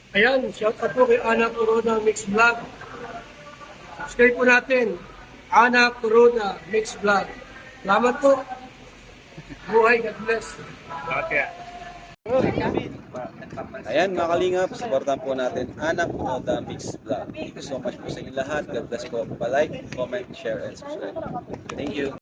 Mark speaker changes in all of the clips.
Speaker 1: Ayan, shout out po kay Ana Corona Mix Vlog. Subscribe po natin. Ana Corona Mix Vlog. Salamat po. Buhay, God bless.
Speaker 2: Okay.
Speaker 3: Ayan mga kalingap, supportan po natin Anak Kunoda Mix Vlog. Thank you so much po sa inyo lahat. God bless po. Pa-like, comment, share, and subscribe. Thank you.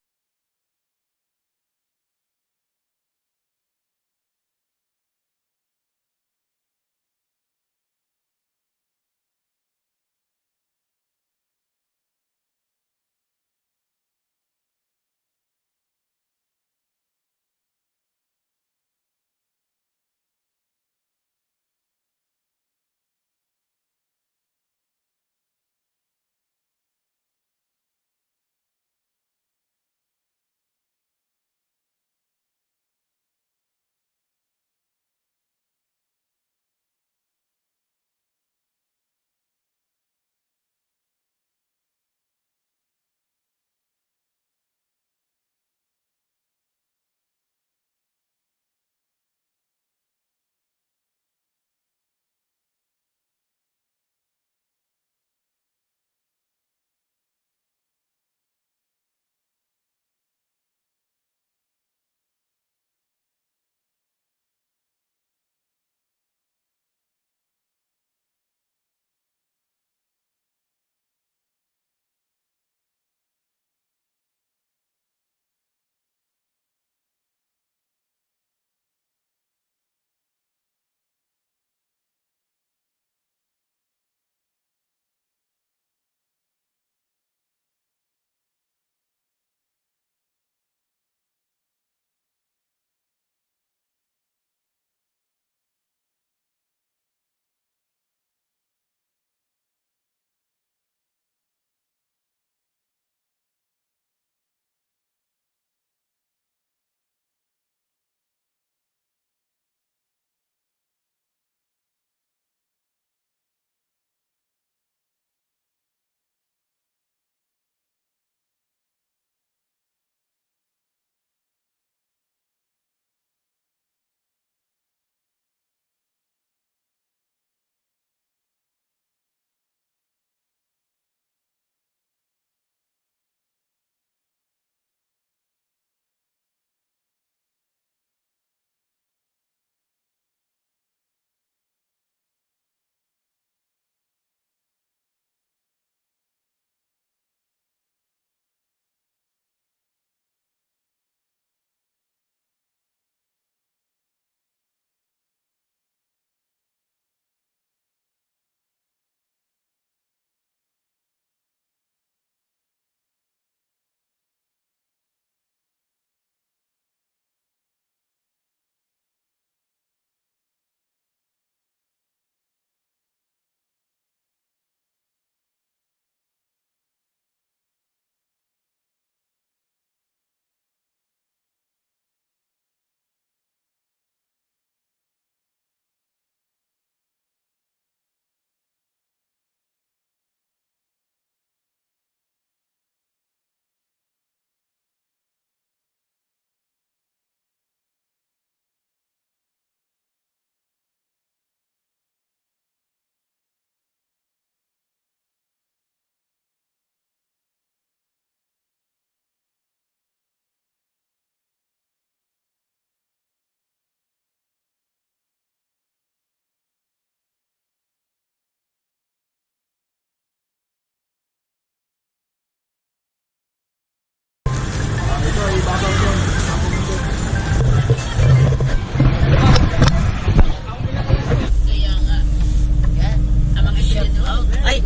Speaker 4: Ay,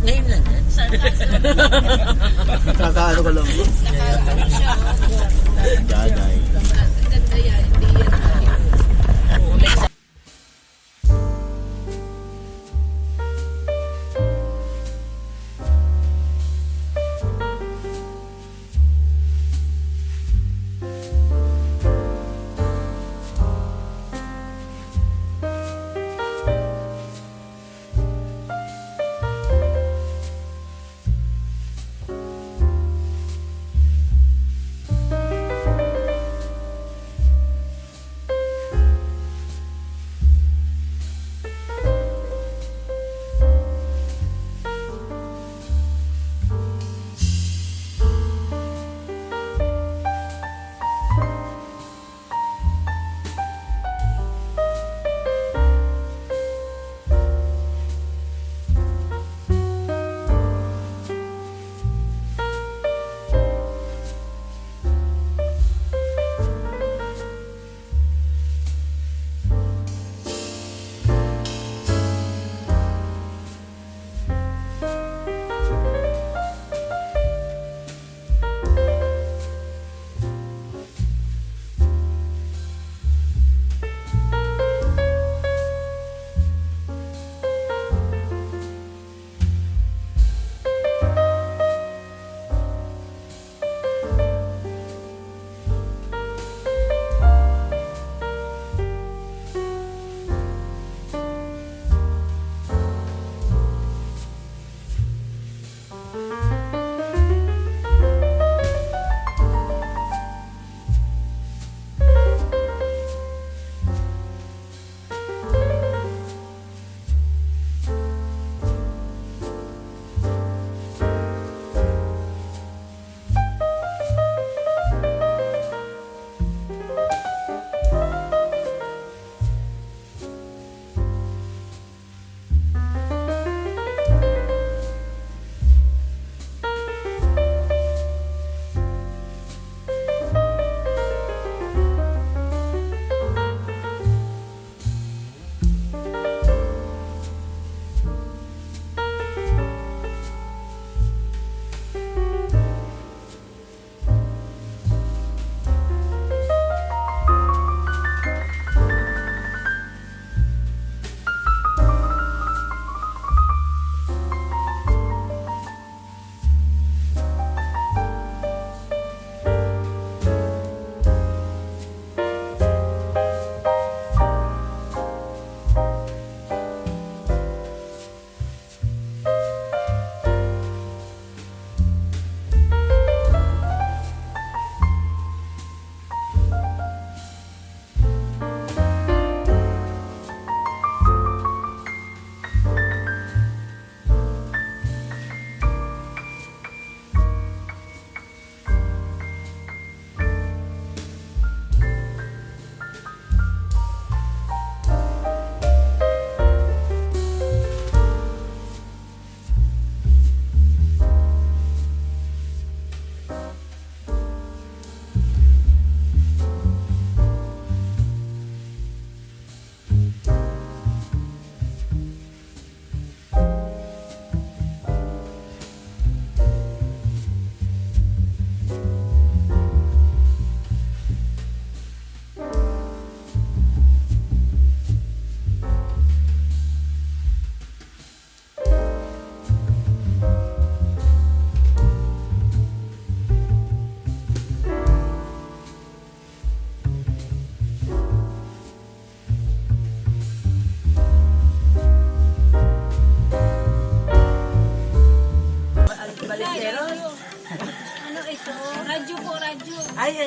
Speaker 4: ngayon lang yan.
Speaker 5: Kakaano ko lang. Daday.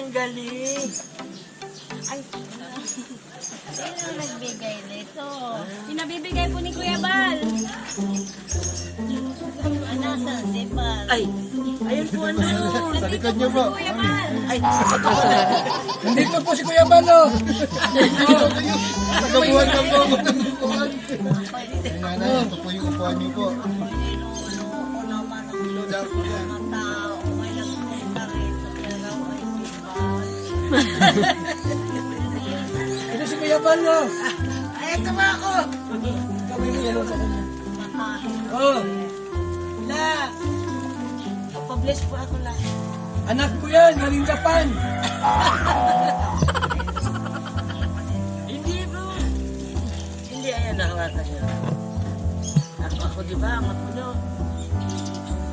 Speaker 4: ang galing.
Speaker 2: Ay, sino nagbigay nito? Pinabibigay po ni Kuya Bal. Nasaan si Bal?
Speaker 4: Ay, ayun po ano.
Speaker 2: Sa likod niyo po. Kuya Bal.
Speaker 4: Ay,
Speaker 1: Nandito po si Kuya Balo.
Speaker 5: Nagabuhan ka po. Nanay, ito po yung upuan niyo po.
Speaker 2: Niloloko naman ang mga tao. May nagpunta rito. Pero ay si Bal.
Speaker 1: Ito si Kuya Balo.
Speaker 4: ay, ito ba ako?
Speaker 1: Kami mo yan sa kanya.
Speaker 2: Makain.
Speaker 1: Oh,
Speaker 4: La. Pabless po ako la.
Speaker 1: anak ko yan, galing Japan.
Speaker 4: Hindi bro. Hindi, ayan, nakawakan niya. Ako, di ba? Ang apuno.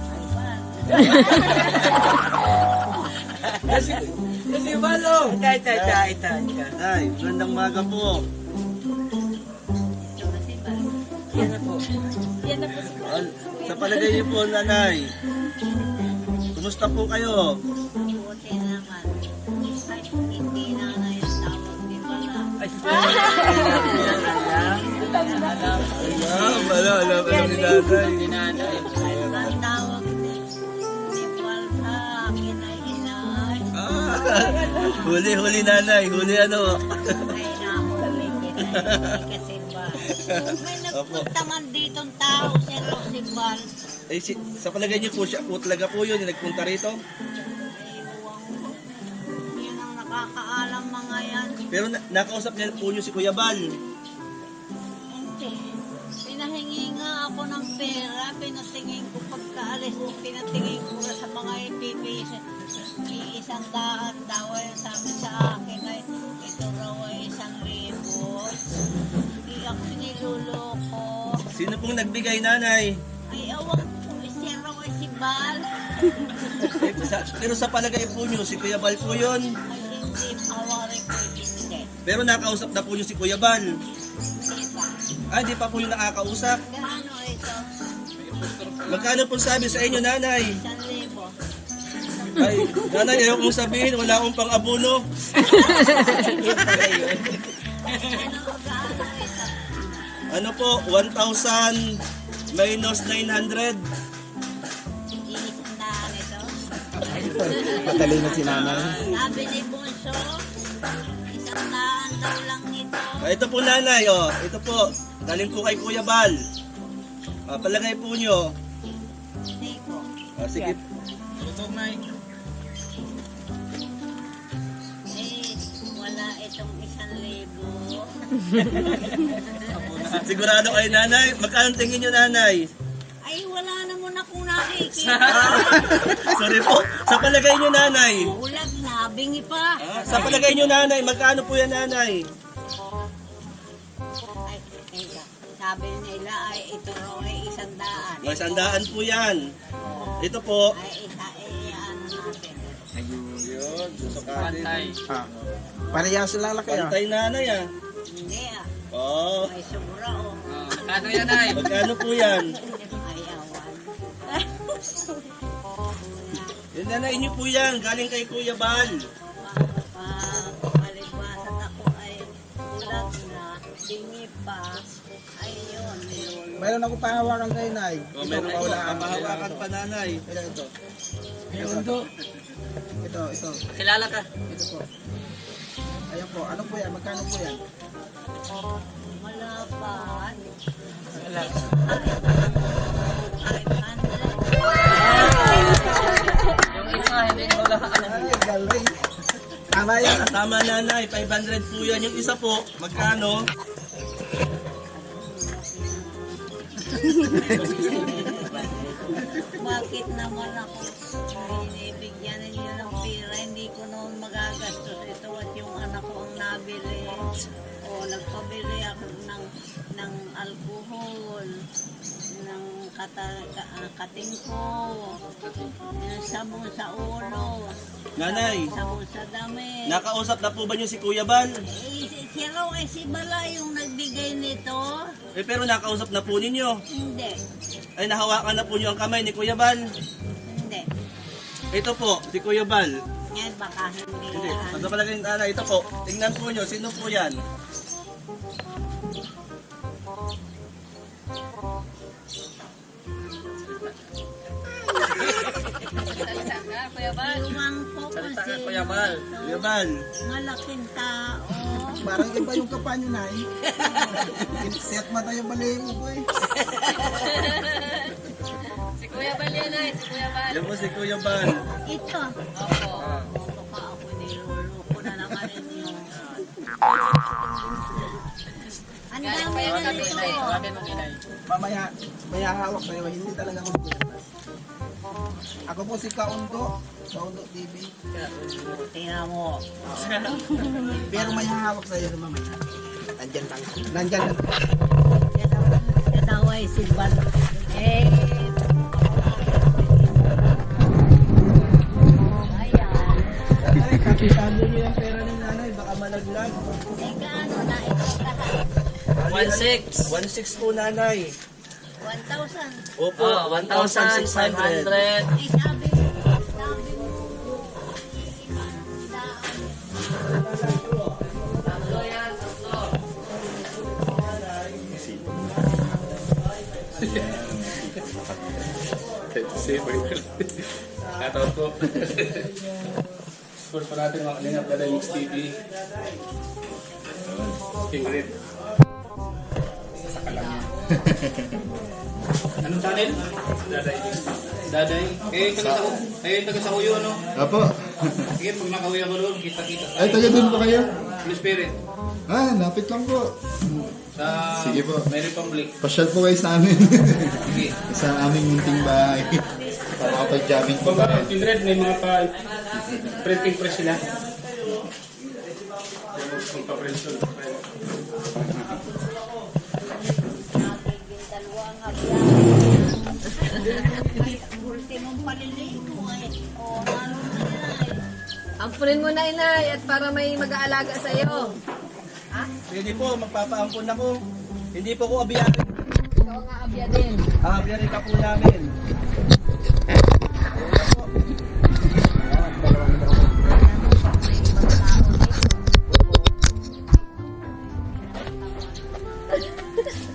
Speaker 2: Ay, Bal.
Speaker 1: Kasi Balo.
Speaker 4: Ita.
Speaker 3: Nay, magandang umaga po.
Speaker 2: Ito na si Bal.
Speaker 4: Yan na po.
Speaker 2: Yan na po si Bal.
Speaker 3: Sa palagay niyo po, nanay, kumusta po kayo?
Speaker 2: Buti naman. Ay, hindi na na yung tawag ni Bal.
Speaker 4: Ay,
Speaker 3: Alam ni nanay.
Speaker 4: Dinanay.
Speaker 2: Ang tawag ni Bal sa akin ay inay.
Speaker 3: Huli nanay, huli ano.
Speaker 2: Ay, nahuli kita. Kasi Bal. May nagpunta man dito ang tao, si Rosibal.
Speaker 3: Eh, sa palagay niyo po siya po talaga po yun, yung nagpunta rito.
Speaker 2: Ay, uwang. Yan ang nakakaalam mga yan.
Speaker 3: Pero nakausap niya po niyo si Kuya Bal.
Speaker 2: Hindi. Pinahingi nga ako ng pera, pinatingin ko pagkaalis, pinatingin ko sa mga ipipis. May 100 daw ay sabi sa akin ay ito raw ay 1,000. Hindi ako niluloko.
Speaker 3: Sino pong nagbigay, nanay?
Speaker 2: Ay awang po, siya raw ay si Bal.
Speaker 3: Pero sa palagay po niyo, si Kuya Bal po yun.
Speaker 2: Ay hindi, awari ko hindi.
Speaker 3: Pero nakausap na po niyo si Kuya Bal.
Speaker 2: Hindi ba?
Speaker 3: Di pa po yung nakakausap.
Speaker 2: Gaano ito?
Speaker 3: Magkano po sabi sa inyo, nanay?
Speaker 2: 1,000.
Speaker 3: Ay, nanay, ayaw kong sabihin, wala akong pang-abono. Ano po, 1,000 minus 900.
Speaker 2: Iisandaan ito.
Speaker 5: Matalino si nanay.
Speaker 2: Sabi ni Bunso, 100 daw lang ito.
Speaker 3: Ito po, nanay, oh. Ito po, galing po kay Kuya Bal. Palagay po nyo.
Speaker 2: Hindi ko.
Speaker 3: Sige.
Speaker 2: Eh, wala itong 1,000.
Speaker 3: Sigurado kayo, nanay. Magkano tingin nyo, nanay?
Speaker 2: Ay, wala naman akong nakikita.
Speaker 3: Sorry po. Sa palagay nyo, nanay.
Speaker 2: Ulag na, bingi pa.
Speaker 3: Sa palagay nyo, nanay, magkano po yan, nanay?
Speaker 2: Ay, teka. Sabi nila ay ito raw ay 100.
Speaker 3: May 100 po yan. Ito po.
Speaker 2: Ay, ano natin.
Speaker 3: Yun, susukatin.
Speaker 5: Parehas lang laki ah.
Speaker 3: Pantay, nanay, ah.
Speaker 2: Hindi ah.
Speaker 3: Oh,
Speaker 2: May sobra oh.
Speaker 3: magkano po yan?
Speaker 2: Ay, awan.
Speaker 3: Yung nanay nyo po yan, galing kay Kuya Bal.
Speaker 2: Palibasat ako ay ulag na, bingi pa. Ayun, yun.
Speaker 5: Mayroon ako pahawakan kayo, nay.
Speaker 3: O, meron po, kapahawakan pa, nanay.
Speaker 5: Ito.
Speaker 1: Ito.
Speaker 5: Ito.
Speaker 4: Kilala ka.
Speaker 5: Ito po. Ayan po. Ano po yan? Magkano po yan?
Speaker 2: Malapan.
Speaker 4: Wala.
Speaker 2: 500.
Speaker 4: Yung isa, hindi ko wala.
Speaker 5: Ay, galing. Tama yan.
Speaker 3: Tama, nanay, 500 po yan. Yung isa po, magkano?
Speaker 2: Bakit naman ako binibigyan ninyo ng pera? Hindi ko noon magagastos ito at yung anak ko ang nabili. O nagpabili ako ng alcohol, ng kating ko, ng sabon sa ulo,
Speaker 3: Nanay,
Speaker 2: sabon sa damit.
Speaker 3: nakausap na po ba niyo si Kuya Bal?
Speaker 2: Si Raw ay si Bala yung nagbigay nito.
Speaker 3: Pero nakausap na po ninyo.
Speaker 2: Hindi.
Speaker 3: Ay, nahawakan na po niyo ang kamay ni Kuya Bal.
Speaker 2: Hindi.
Speaker 3: Ito po, si Kuya Bal.
Speaker 2: yan, baka hindi
Speaker 5: Hindi.
Speaker 2: yan.
Speaker 5: Ano palagay yung nanay? Ito po. Tingnan po nyo. Sino po yan?
Speaker 2: Iwan ko kasi
Speaker 5: Kuya Bal.
Speaker 2: malaking tao.
Speaker 5: Parang iba yung kapanyo na eh. Set mata yung baliw ko eh. Yan po si Kuya Bal.
Speaker 2: Ito. Baka ako niloloko na naman ninyo. Ang dami na nito.
Speaker 5: Mamaya, may hahawak sa'yo. Hindi talaga ako magkukulas. Ako po si Kaundo. Kaundo TV.
Speaker 2: Tingnan mo.
Speaker 5: Pero may hahawak sa'yo na mamaya. Nandyan lang. Nandyan lang.
Speaker 2: Kataway si Bal. Eh,
Speaker 5: Nanay, kapitan nyo yung pera ng nanay. Baka malaglag.
Speaker 2: gaano na ito lahat?
Speaker 5: 1.6. 1.6 po nanay.
Speaker 2: 1,000.
Speaker 5: Opo, 1,600.
Speaker 2: Eh, sabi mo,
Speaker 6: Shoutout po. Support po natin mga kanina pala yung Mix TV. Ingrid. Saka lang yan. Anong channel? Daday. Daday. Taga sa Kuyo, ano?
Speaker 7: Apo.
Speaker 6: Sige, pag nakauwi ako doon, kita-kita tayo.
Speaker 7: Ay, taga doon po kayo?
Speaker 6: Blue Spirit.
Speaker 7: Ah, napit lang po.
Speaker 6: Sa
Speaker 7: Sige po.
Speaker 6: May Republic.
Speaker 7: Pasyal po kayo sa amin.
Speaker 6: Sige.
Speaker 7: Sa aming munting bahay. Para makapag-jamming po
Speaker 6: Kung
Speaker 7: tayo.
Speaker 6: Ingrid, may mga printing press sila. Kung pa-print yun.
Speaker 2: dalawang ultimong paliligo eh. O, ano na yan eh.
Speaker 8: Ampunin mo na, inay, at para may mag-aalaga sa'yo.
Speaker 5: Pwede po, magpapaampun ako. Hindi po ko abiyari.
Speaker 8: Ikaw nga abya din.
Speaker 5: Abiyari ka po namin.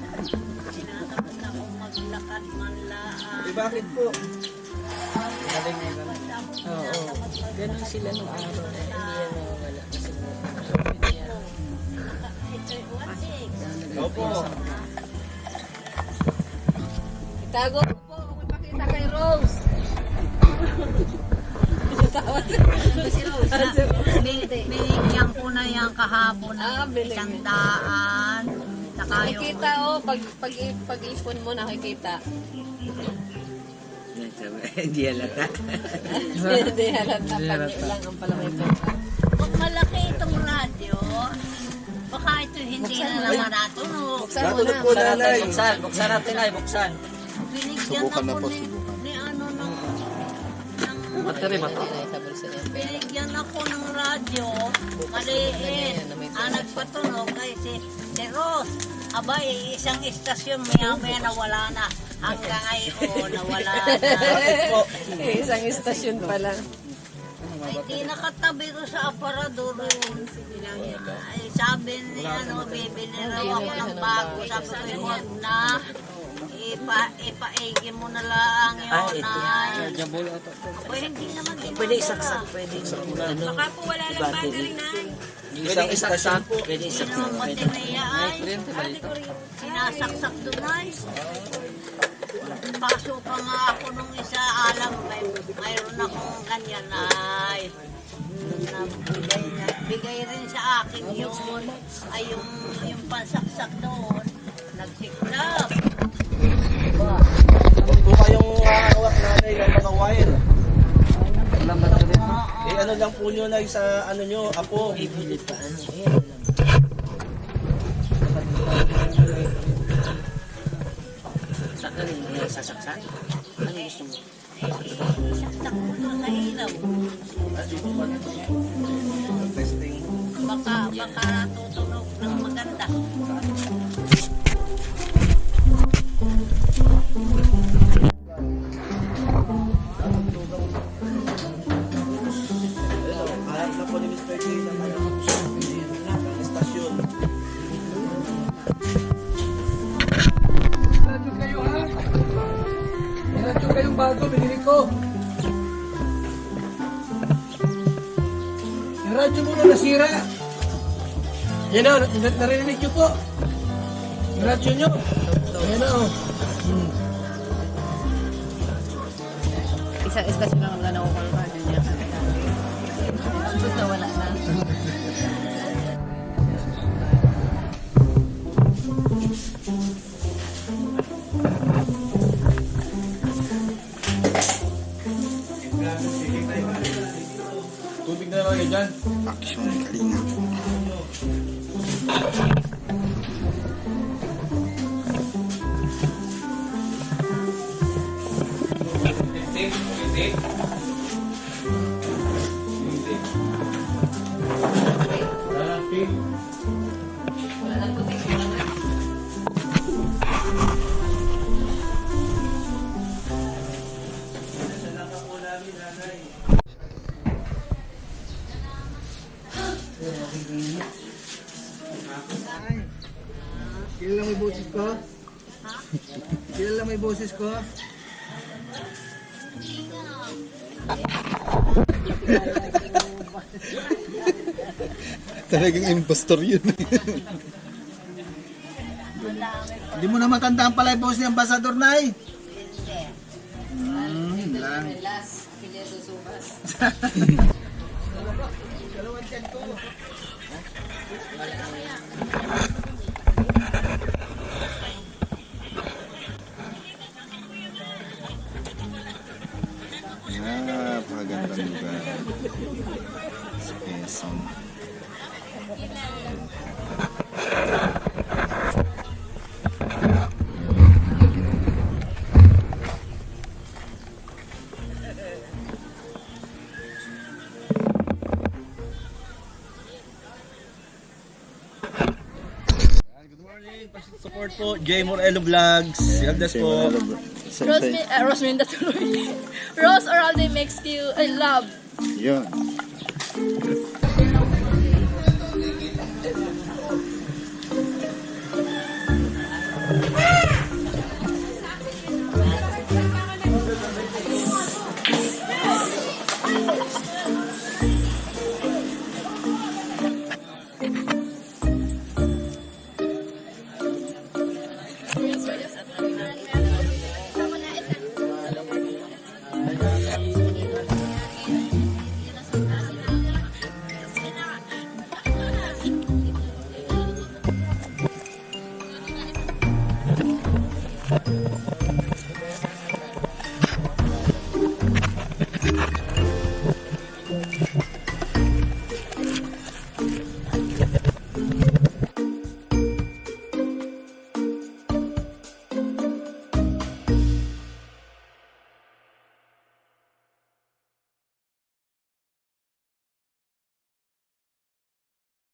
Speaker 2: Sinakapin akong maglakad man lang.
Speaker 5: Eh bakit po?
Speaker 8: Ganun sila nung araw.
Speaker 2: Ito'y 1,600.
Speaker 5: Opo.
Speaker 8: Itago mo po kung ipakita kay Rose.
Speaker 2: Binigyan ko na yan kahapon
Speaker 8: Ah,
Speaker 2: ng
Speaker 8: binigyan.
Speaker 2: 100. Saka yung
Speaker 8: Nakikita, oh, pag-ipon mo, nakikita.
Speaker 4: Hindi halata.
Speaker 8: Hindi halata. Panyo lang ang palamay.
Speaker 2: pag malaki itong radyo, baka ito hindi na naman natunog.
Speaker 8: Buksan mo
Speaker 5: Natulog
Speaker 8: na.
Speaker 5: po nanay.
Speaker 4: Buksan natin ay, buksan.
Speaker 2: Binigyan
Speaker 7: Subukan na
Speaker 2: ako
Speaker 7: po,
Speaker 2: ni,
Speaker 7: subukan.
Speaker 2: ni ano ng
Speaker 4: Battery ba ito?
Speaker 2: binigyan ako ng radyo, maliit. Nagpatunog ay si Rose. Abay, isang istasyon maya-maya nawala na. Hanggang ngayon, nawala na.
Speaker 8: Isang istasyon pa lang.
Speaker 2: Ay, di nakatabi ko sa aparador yun. Ay, sabi ni ano, bibili raw ako ng bago. Sabi ko, huwag na. Ipaigi mo na lang yun, ay.
Speaker 4: Jabol ito.
Speaker 2: Abay, hindi naman din.
Speaker 4: Pwede isaksak, pwede ano.
Speaker 8: Baka po wala lang battery na.
Speaker 4: Yung isang isaksak, pwede
Speaker 2: Hindi
Speaker 4: isaksak.
Speaker 2: naman matiniya ay.
Speaker 4: Print ba ito?
Speaker 2: Sinasaksak doon ay. Paso pa nga ako nung isa, alam, mayroon akong ganyan ay. Nagbigay rin sa akin yun. Ay yung pansaksak doon. Nagsiklap.
Speaker 5: Huwag po kayong hawak nanay ng mga wire. Eh ano lang po nyo na sa ano nyo, apo.
Speaker 4: Ibili pa ano. Sakal hindi sasaksak. Ano gusto mo?
Speaker 2: Saksak mo na sa ilaw.
Speaker 5: Testing.
Speaker 2: Baka tutunog ng maganda.
Speaker 1: ng bago, binili ko. Yung radyo mo na nasira. Yan na, narinig nyo po. Yung radyo nyo. Yan na, oh.
Speaker 8: Isang istasyon lang wala na ako kalma. Basta wala na.
Speaker 6: Tubig na naman dyan.
Speaker 5: Action, kalinga. Kilala mo yung boses ko? Kilala mo yung boses ko?
Speaker 7: Talagang impostor yun.
Speaker 5: Hindi mo na matandaan pala yung boses ni Ambassador Nay. Yun lang.
Speaker 8: Last, kanya susubas.
Speaker 7: Napakagandang lugar. Sa Quezon.
Speaker 3: Support po, J. Morello Vlogs. God bless po.
Speaker 8: Rosminda tuloy. Rose Oralde makes you I love.
Speaker 7: Yun.